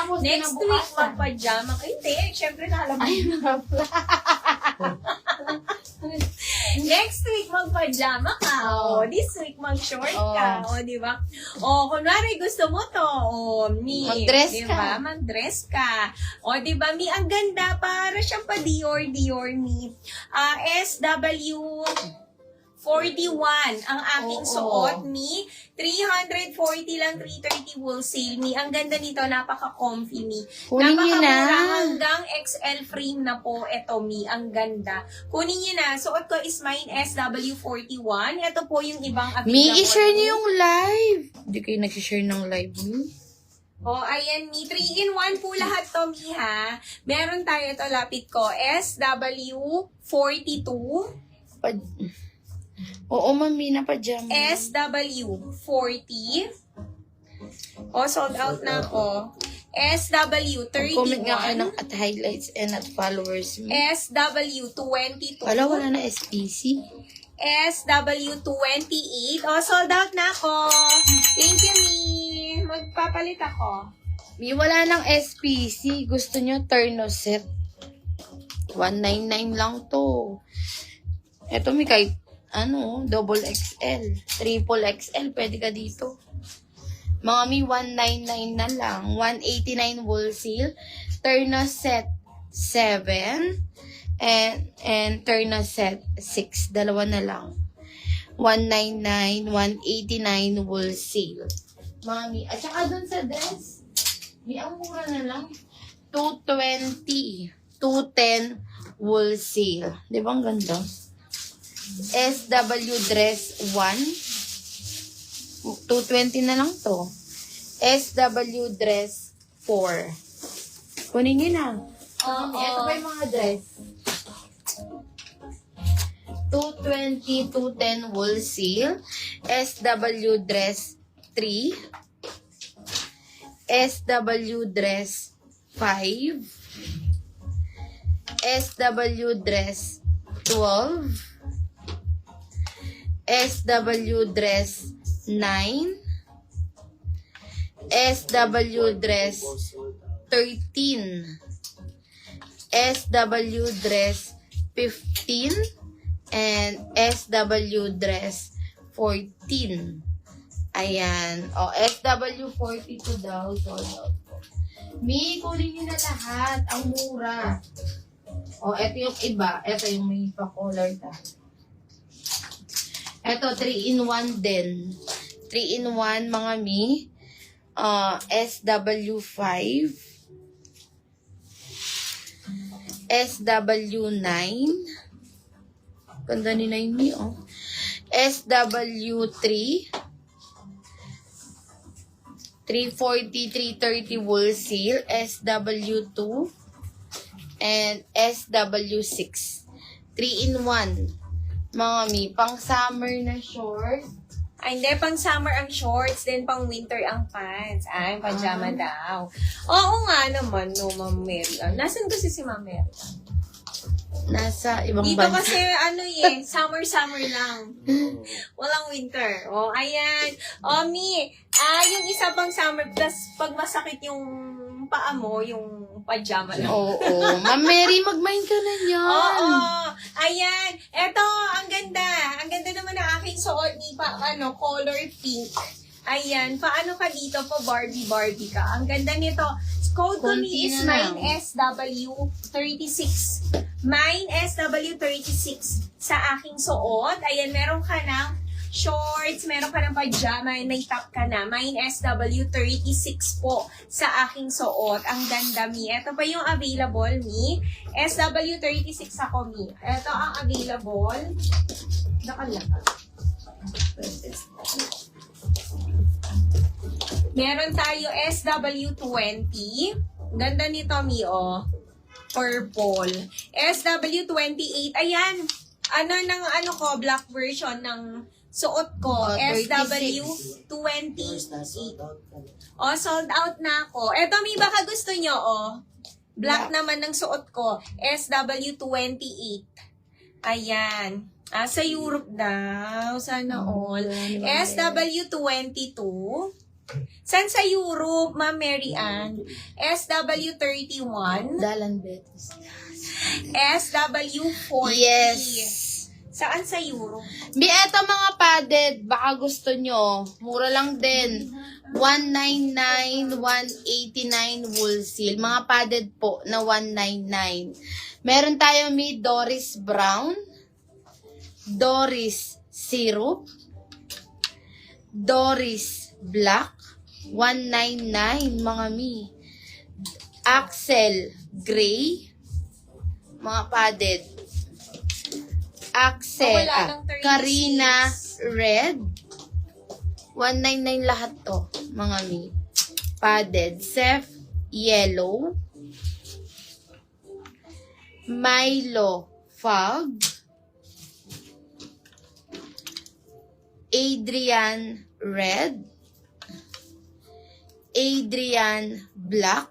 Tapos Next week, magpajama ka. Hindi, syempre nalabas. Ay, Next week, magpajama ka. Oh. This week, mag-short Oh. ka. O, di ba? O, kunwari, gusto mo to. O, Mi. Mag-dress diba? ka. Mag-dress ka. O, di ba, Mi, ang ganda. Para siyang pa Dior, Mi. SW 41 ang aking Oo. suot, Mi. 340 lang, 330 wholesale, Mi. Ang ganda nito, napaka-comfy, Mi. Kunin niyo na. Napakamura, hanggang XL frame na po. Ito, Mi. Ang ganda. Kunin niyo na. Suot ko is mine SW41. Ito po yung ibang available. Mi, i-share niyo yung live. Hindi kayo nag-share ng live, Mi. Oh, ayan, Mi. 3-in-1 po lahat to, Mi, ha. Meron tayo ito, lapit ko. SW42. Oo, mami, na-pajama. SW40. Oh, sold out na ako. SW31. Comment nga kayo ng at highlights and at followers, Mi. SW22. Wala, wala na SPC. SW28. Oh, sold out na ako. Thank you, Mi. Magpapalit ako. Mi, wala ng SPC. Gusto nyo turno set. 199 lang to. Eto, Mi, kahit double XL, triple XL, pwede ka dito. Mga Mi, 199 na lang. 189 wholesale. Turno set 7. And turno set 6. Dalawa na lang. 199, 189 wholesale. Mga Mi, at saka dun sa dress, Mi, ang mura na lang. 220. 210 wholesale. Di ba ang ganda? SW dress 1. 220 na lang to. SW dress 4. Kunin nyo na. Ito pa yung mga dress. 220, 210 wholesale. SW dress 3. SW dress 5. SW dress 12. SW dress 9. SW dress 13. SW dress 15. And SW dress 14. Ayan. O, SW 42 daw. Sold out po. Mi, kunin niyo na lahat. Ang mura. O, ito yung iba. Ito yung may pa-color tayo. Ito, 3-in-1 din. 3-in-1, mga Mi. SW5. SW9. Ganda ni Mi, oh. SW3. 340, 330 wholesale. SW2. And SW6. 3-in-1. Mga Mi, pang summer na short. Ay, hindi. Pang summer ang shorts, then pang winter ang pants. Ay, pajama daw. Oo nga naman, no, Ma'am Mary. Nasaan kasi si Ma'am Mary? Nasa ibang Dito bansa. kasi, summer lang. Walang winter. O, ayan. O, Mi, yung isa pang summer, plus pag masakit yung paa mo, yung pajama lang. Oo. Ma'am Mary, mag-mind ka na yan. Oo. Ayan. Eto, ang ganda. Ang ganda naman ng aking suot ni color pink. Ayan. Paano ka dito po, Barbie ka? Ang ganda nito. Code to me is Konti na lang. mine SW36. Mine SW36 sa aking suot. Ayan, meron ka ng shorts, meron ka ng pajama, may top ka na. Mine SW36 po sa aking suot. Ang ganda, Mi. Ito pa yung available, Mi. SW36 ako, Mi. Ito ang available. Nakalagay. Meron tayo SW20. Ganda nito, Mi, oh. Purple. SW28. Ayan. Black version ng suot ko. 36. SW28. Oh, sold out na ako. Eto, Mi, baka gusto nyo, oh. Black naman ng suot ko. SW28. Ayan. Sa Europe daw. Sana all. SW22. Saan sa Europe, Ma'am Mary Ann? SW31, Dalan Betis. SW40. Yes. Saan sa Europe? Eto mga padded, baka gusto nyo. Mura lang din. 199, 189 wool seal. Mga padded po na 199. Meron tayo may Doris Brown, Doris Syrup, Doris Black, 199 mga mi. Axel Gray, mga padded. Axel, Wala lang 36. Karina Red, 199 lahat to, mga mi. Padded. Seth Yellow, Milo Fog, Adrian Red, Adrian Black,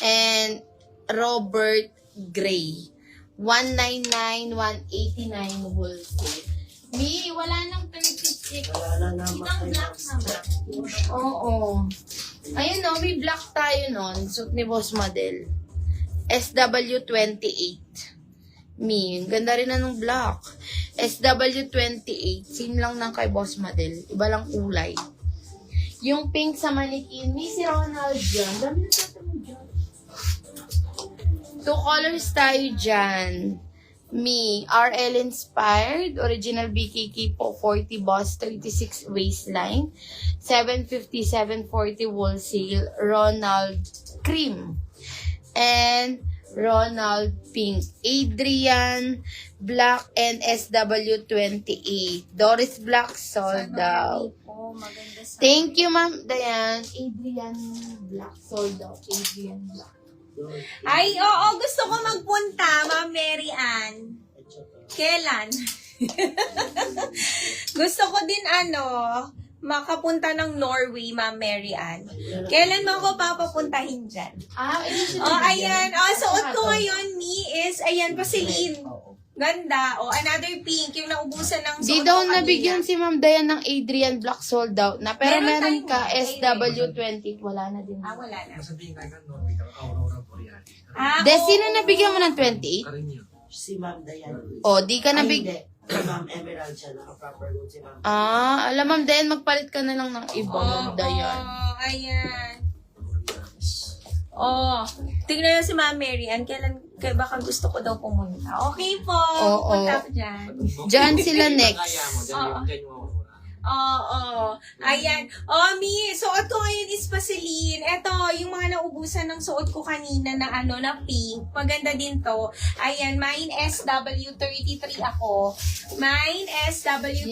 and Robert Gray. 199, 189 wholesale. Mi, wala nang 36. Wala na naman Itang black naman. Oo. Ayun o, may black tayo nun. Suit ni Boss Model. SW28. Mi, ganda rin na nung black. SW28. Same lang ng kay Boss Model. Iba lang kulay. Yung pink sa manikin, mi, si Ronald dyan. Dami na tayo mo dyan. 2 colors tayo dyan. Me, RL inspired, original BKK po, 40 boss, 36 waistline, 750, 740 wool seal, Ronald cream, and Ronald pink, Adrian black, and SW28. Doris Black sold out. Oh, maganda sa... Thank you, Ma'am Dayan. Adrian Black sold out. Adrian Black. Ay, oo, gusto ko magpunta, Ma'am Mary Ann. Kailan? Gusto ko din, makapunta ng Norway, Ma'am Mary Ann. Kailan mo ako papapuntahin dyan? Oh, ayan. Oh, suot ko ngayon, is, ayan, Vaseline. Ganda. Oh, another pink, yung naubusan ng suot Di ko daw kanina. nabigyan si Ma'am Dayan ng Adrian Black sold out na. Pero Meron meron ka tayong SW20. Wala na din. Ah, wala na. Sabihin ka Norway, Aurora Borealis. Ah, De, oo. sino nabigyan mo ng 28? Carino. Si Ma'am Dayan. O, di ka Ay, nabig... hindi. Si Ma'am Emerald siya. Naka-proper good si Ma'am. Alam Ma'am Dayan, magpalit ka na lang ng iba, Ma'am Dayan. Oh, ayan. Oh, tignan nyo si Ma'am Mary Ann. Kaya baka gusto ko daw pumunta. Okay po. Oo. Punta ko dyan. Diyan sila Kaya mo, next. dyan yung Aurora. Oo. Ayan. Oh, Mi, suot ko ngayon is Vaseline. Ito, yung mga naubusan ng suot ko kanina na na pink. Maganda din to. Ayan, mine SW33 ako. Mine SW33.